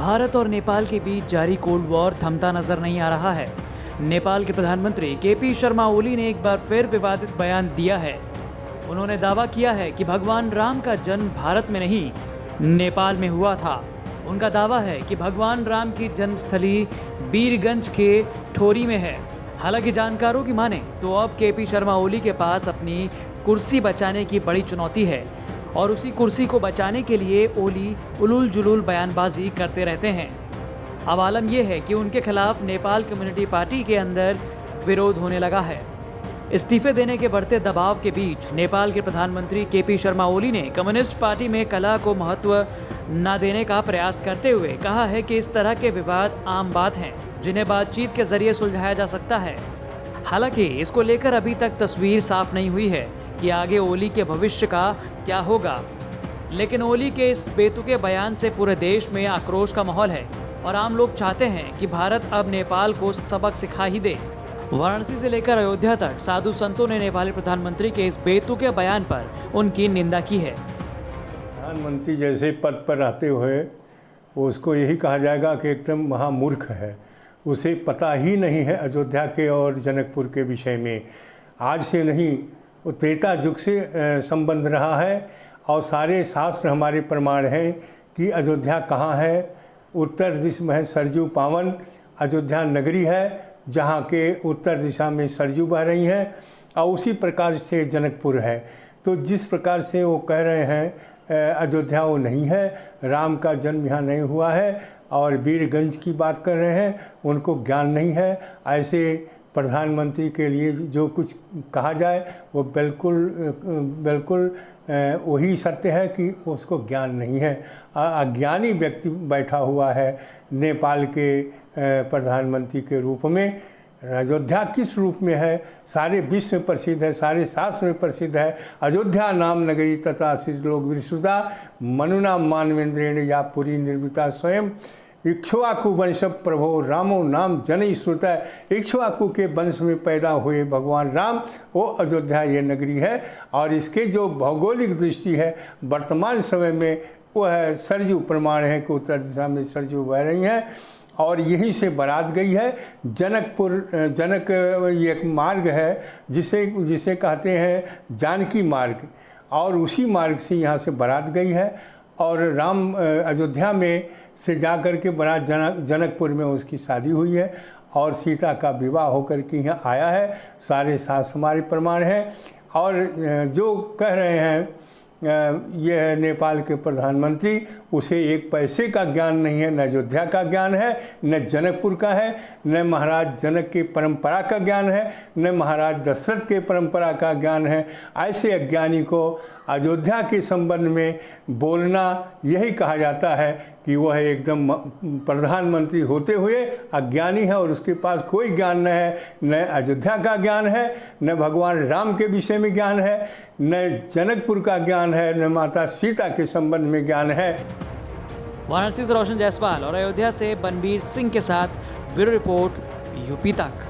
भारत और नेपाल के बीच जारी कोल्ड वॉर थमता नजर नहीं आ रहा है। नेपाल के प्रधानमंत्री केपी शर्मा ओली ने एक बार फिर विवादित बयान दिया है। उन्होंने दावा किया है कि भगवान राम का जन्म भारत में नहीं, नेपाल में हुआ था। उनका दावा है कि भगवान राम की जन्मस्थली बीरगंज के ठोरी में है। हालांकि जानकारों की माने तो अब केपी शर्मा ओली के पास अपनी कुर्सी बचाने की बड़ी चुनौती है और उसी कुर्सी को बचाने के लिए ओली उलूल जुलूल बयानबाजी करते रहते हैं। अब आलम यह है कि उनके खिलाफ नेपाल कम्युनिटी पार्टी के अंदर विरोध होने लगा है। इस्तीफे देने के बढ़ते दबाव के बीच नेपाल के प्रधानमंत्री केपी शर्मा ओली ने कम्युनिस्ट पार्टी में कला को महत्व न देने का प्रयास करते हुए कहा है कि इस तरह के विवाद आम बात हैं, जिन्हें बातचीत के जरिए सुलझाया जा सकता है। हालांकि इसको लेकर अभी तक तस्वीर साफ नहीं हुई है कि आगे ओली के भविष्य का क्या होगा। लेकिन ओली के इस बेतुके बयान से पूरे देश में आक्रोश का माहौल है और आम लोग चाहते हैं कि भारत अब नेपाल को सबक सिखा ही दे। वाराणसी से लेकर अयोध्या तक साधु संतों ने नेपाली प्रधानमंत्री के इस बेतुके बयान पर उनकी निंदा की है। प्रधानमंत्री जैसे पद पर रहते हुए उसको यही कहा जाएगा कि एकदम महामूर्ख है। उसे पता ही नहीं है अयोध्या के और जनकपुर के विषय में। आज से नहीं, वो त्रेता युग से संबंध रहा है और सारे शास्त्र हमारे प्रमाण हैं कि अयोध्या कहाँ है। उत्तर दिशा में सरयू पावन अयोध्या नगरी है, जहाँ के उत्तर दिशा में सरयू बह रही हैं, और उसी प्रकार से जनकपुर है। तो जिस प्रकार से वो कह रहे हैं अयोध्या वो नहीं है, राम का जन्म यहाँ नहीं हुआ है और बीरगंज की बात कर रहे हैं, उनको ज्ञान नहीं है। ऐसे प्रधानमंत्री के लिए जो कुछ कहा जाए वो बिल्कुल वही सत्य है कि उसको ज्ञान नहीं है। अज्ञानी व्यक्ति बैठा हुआ है नेपाल के प्रधानमंत्री के रूप में। अयोध्या किस रूप में है? सारे विश्व में प्रसिद्ध है, सारे शास्त्र में प्रसिद्ध है। अयोध्या नाम नगरी तथा श्रीलोक विश्रुता मनुना मानवेंद्रेण या पुरी निर्मिता स्वयं। इक्ष्वाकु वंश प्रभो रामो नाम जन श्रुत है। इक्ष्वाकु के वंश में पैदा हुए भगवान राम, वो अयोध्या ये नगरी है। और इसके जो भौगोलिक दृष्टि है वर्तमान समय में वो है सरयू प्रमाण है कि उत्तर दिशा में सरयू बह रही हैं और यहीं से बारात गई है। जनक ये एक मार्ग है जिसे कहते हैं जानकी मार्ग, और उसी मार्ग से यहाँ से बारात गई है। और राम अयोध्या में से जा कर के बारात जनकपुर में उसकी शादी हुई है और सीता का विवाह होकर के यहाँ आया है। सारे शास्त्र हमारे प्रमाण हैं। और जो कह रहे हैं ये है नेपाल के प्रधानमंत्री, उसे एक पैसे का ज्ञान नहीं है, न अयोध्या का ज्ञान है, न जनकपुर का है, न महाराज जनक की परंपरा का ज्ञान है, न महाराज दशरथ के परंपरा का ज्ञान है। ऐसे अज्ञानी को अयोध्या के संबंध में बोलना यही कहा जाता है कि वह एकदम प्रधानमंत्री होते हुए अज्ञानी है और उसके पास कोई ज्ञान न है। न अयोध्या का ज्ञान है, न भगवान राम के विषय में ज्ञान है, न जनकपुर का ज्ञान है, न माता सीता के संबंध में ज्ञान है। वाराणसी से रोशन जायसवाल और अयोध्या से बनबीर सिंह के साथ ब्यूरो रिपोर्ट यूपी तक।